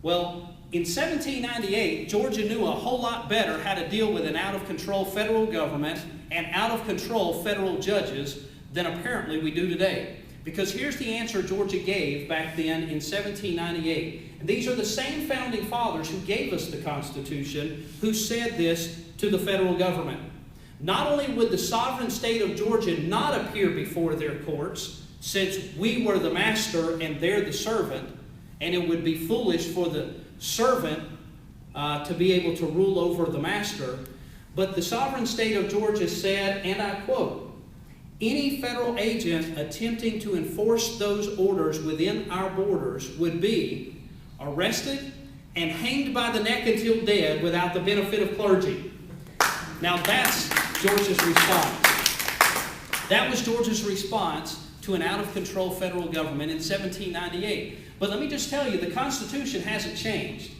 Well, in 1798, Georgia knew a whole lot better how to deal with an out-of-control federal government and out-of-control federal judges than apparently we do today. Because here's the answer Georgia gave back then in 1798. And these are the same founding fathers who gave us the Constitution who said this to the federal government. Not only would the sovereign state of Georgia not appear before their courts, since we were the master and they're the servant, and it would be foolish for the servant to be able to rule over the master, but the sovereign state of Georgia said, and I quote, "Any federal agent attempting to enforce those orders within our borders would be arrested and hanged by the neck until dead without the benefit of clergy." Now that's Georgia's response. That was Georgia's response to an out-of-control federal government in 1798. But let me just tell you, the Constitution hasn't changed.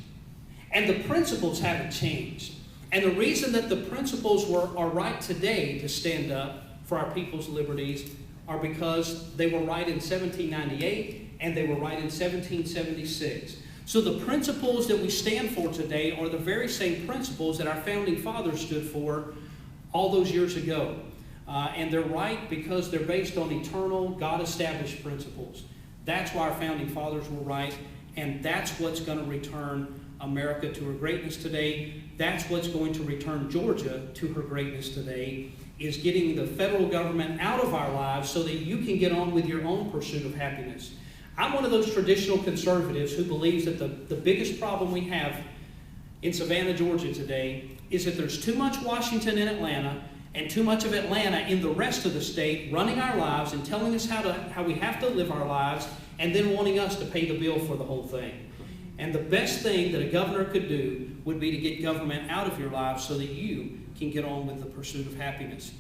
And the principles haven't changed. And the reason that the principles are right today to stand up for our people's liberties are because they were right in 1798 and they were right in 1776. So the principles that we stand for today are the very same principles that our founding fathers stood for all those years ago. And they're right because they're based on eternal, God-established principles. That's why our founding fathers were right, and that's what's going to return America to her greatness today. That's what's going to return Georgia to her greatness today, is getting the federal government out of our lives so that you can get on with your own pursuit of happiness. I'm one of those traditional conservatives who believes that the biggest problem we have in Savannah, Georgia today is that there's too much Washington in Atlanta and too much of Atlanta in the rest of the state running our lives and telling us how we have to live our lives and then wanting us to pay the bill for the whole thing. And the best thing that a governor could do would be to get government out of your lives so that you can get on with the pursuit of happiness.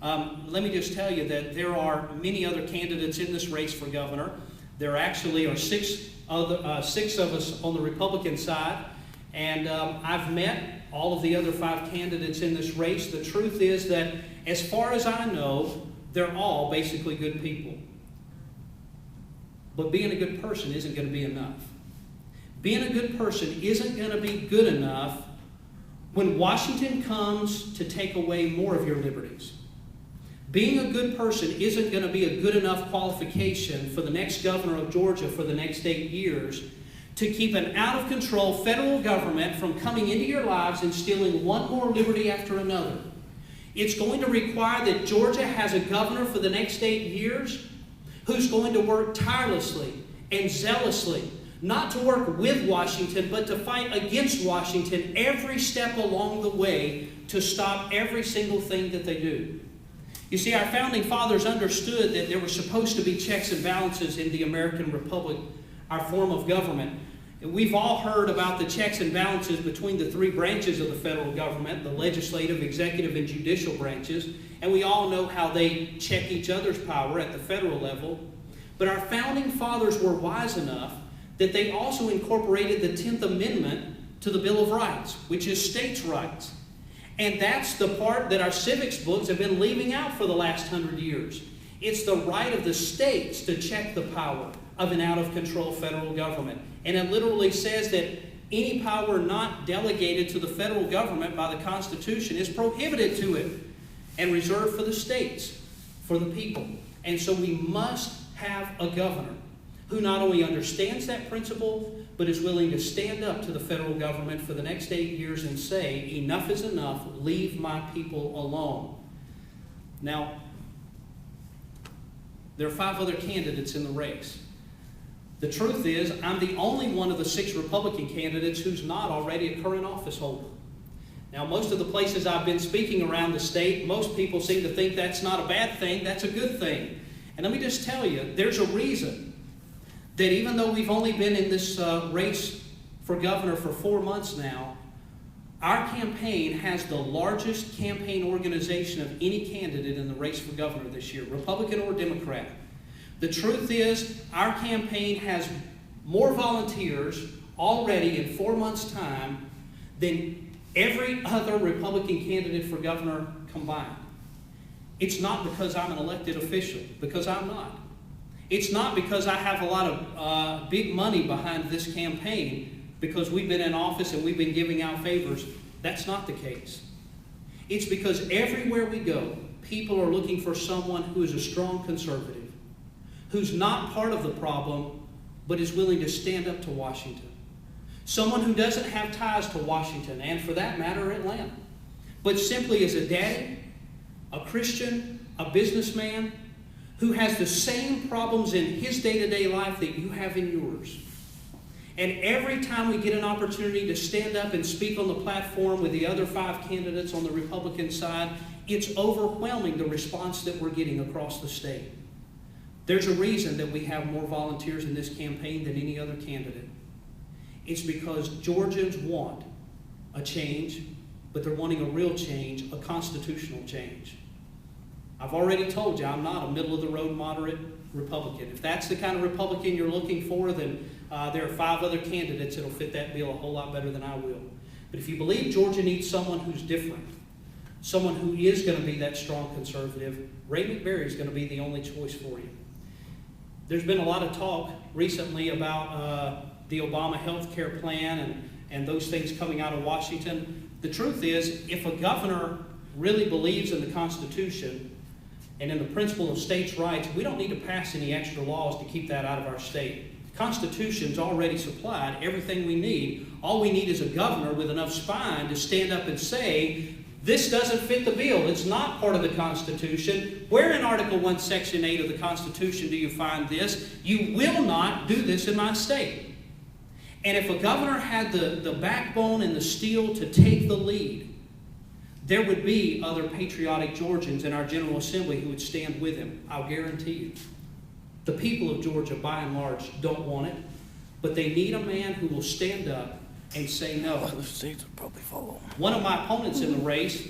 Let me just tell you that there are many other candidates in this race for governor. There actually are six of us on the Republican side, and I've met all of the other 5 candidates in this race. The truth is that, as far as I know, they're all basically good people. But being a good person isn't going to be enough. Being a good person isn't going to be good enough when Washington comes to take away more of your liberties. Being a good person isn't going to be a good enough qualification for the next governor of Georgia for the next 8 years to keep an out-of-control federal government from coming into your lives and stealing one more liberty after another. It's going to require that Georgia has a governor for the next 8 years who's going to work tirelessly and zealously, not to work with Washington, but to fight against Washington every step along the way to stop every single thing that they do. You see, our founding fathers understood that there were supposed to be checks and balances in the American Republic, our form of government. We've all heard about the checks and balances between the 3 branches of the federal government, the legislative, executive, and judicial branches, and we all know how they check each other's power at the federal level. But our founding fathers were wise enough that they also incorporated the 10th Amendment to the Bill of Rights, which is states' rights. And that's the part that our civics books have been leaving out for the last 100 years. It's the right of the states to check the power of an out-of-control federal government. And it literally says that any power not delegated to the federal government by the Constitution is prohibited to it and reserved for the states, for the people. And so we must have a governor who not only understands that principle, but is willing to stand up to the federal government for the next 8 years and say, enough is enough, leave my people alone. Now, there are 5 other candidates in the race. The truth is, I'm the only one of the 6 Republican candidates who's not already a current office holder. Now, most of the places I've been speaking around the state, most people seem to think that's not a bad thing, that's a good thing. And let me just tell you, there's a reason that even though we've only been in this race for governor for 4 months now, our campaign has the largest campaign organization of any candidate in the race for governor this year, Republican or Democrat. The truth is, our campaign has more volunteers already in 4 months' time than every other Republican candidate for governor combined. It's not because I'm an elected official, because I'm not. It's not because I have a lot of big money behind this campaign. because we've been in office and we've been giving out favors. That's not the case. It's because everywhere we go, people are looking for someone who is a strong conservative, who's not part of the problem, but is willing to stand up to Washington. Someone who doesn't have ties to Washington, and for that matter, Atlanta, but simply is a daddy, a Christian, a businessman, who has the same problems in his day-to-day life that you have in yours. And every time we get an opportunity to stand up and speak on the platform with the other 5 candidates on the Republican side, it's overwhelming the response that we're getting across the state. There's a reason that we have more volunteers in this campaign than any other candidate. It's because Georgians want a change, but they're wanting a real change, a constitutional change. I've already told you I'm not a middle-of-the-road moderate Republican. If that's the kind of Republican you're looking for, then there are 5 other candidates that'll fit that bill a whole lot better than I will. But if you believe Georgia needs someone who's different, someone who is going to be that strong conservative, Ray McBerry is going to be the only choice for you. There's been a lot of talk recently about the Obama health care plan and those things coming out of Washington. The truth is, if a governor really believes in the Constitution and in the principle of states' rights, we don't need to pass any extra laws to keep that out of our state. The Constitution's already supplied everything we need. All we need is a governor with enough spine to stand up and say, this doesn't fit the bill. It's not part of the Constitution. Where in Article 1, Section 8 of the Constitution do you find this? You will not do this in my state. And if a governor had the backbone and the steel to take the lead, there would be other patriotic Georgians in our General Assembly who would stand with him. I'll guarantee you. The people of Georgia, by and large, don't want it, but they need a man who will stand up and say no. Other states will probably follow. One of my opponents in the race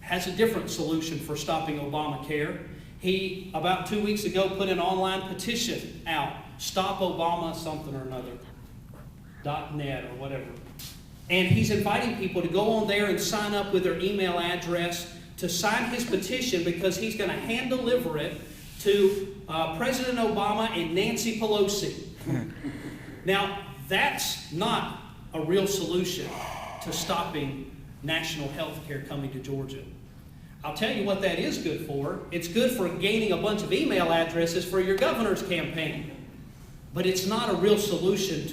has a different solution for stopping Obamacare. He, about 2 weeks ago, put an online petition out, Stop Obama something or another, .net or whatever. And he's inviting people to go on there and sign up with their email address to sign his petition, because he's going to hand deliver it to President Obama and Nancy Pelosi. Now, that's not a real solution to stopping national health care coming to Georgia. I'll tell you what that is good for. It's good for gaining a bunch of email addresses for your governor's campaign. But it's not a real solution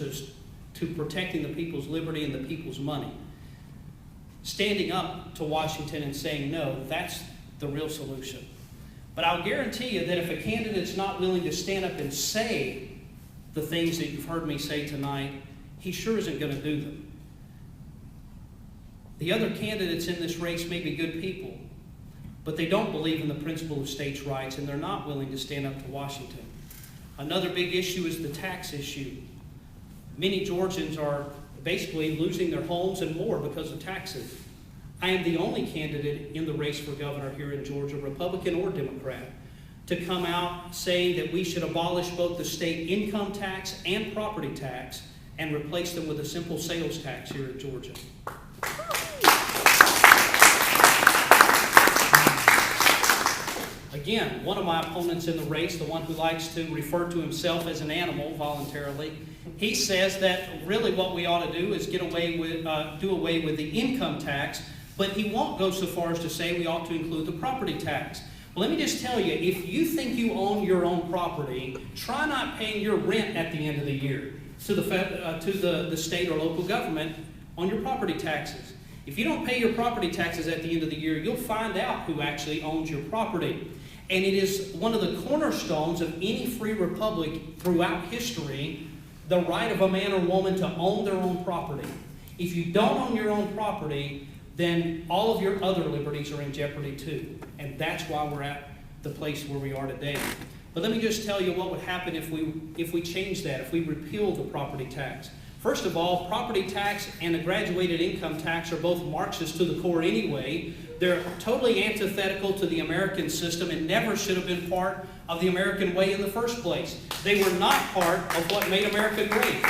to protecting the people's liberty and the people's money. Standing up to Washington and saying no, that's the real solution. But I'll guarantee you that if a candidate's not willing to stand up and say the things that you've heard me say tonight, he sure isn't going to do them. The other candidates in this race may be good people, but they don't believe in the principle of states' rights, and they're not willing to stand up to Washington. Another big issue is the tax issue. Many Georgians are basically losing their homes and more because of taxes. I am the only candidate in the race for governor here in Georgia, Republican or Democrat, to come out saying that we should abolish both the state income tax and property tax and replace them with a simple sales tax here in Georgia. Again, one of my opponents in the race, the one who likes to refer to himself as an animal voluntarily, he says that really what we ought to do is do away with the income tax, but he won't go so far as to say we ought to include the property tax. Well, let me just tell you, if you think you own your own property, try not paying your rent at the end of the year to the state or local government on your property taxes. If you don't pay your property taxes at the end of the year, you'll find out who actually owns your property. And it is one of the cornerstones of any free republic throughout history, the right of a man or woman to own their own property. If you don't own your own property, then all of your other liberties are in jeopardy too. And that's why we're at the place where we are today. But let me just tell you what would happen if we change that, if we repeal the property tax. First of all, property tax and the graduated income tax are both Marxist to the core anyway. They're totally antithetical to the American system and never should have been part of the American way in the first place. They were not part of what made America great.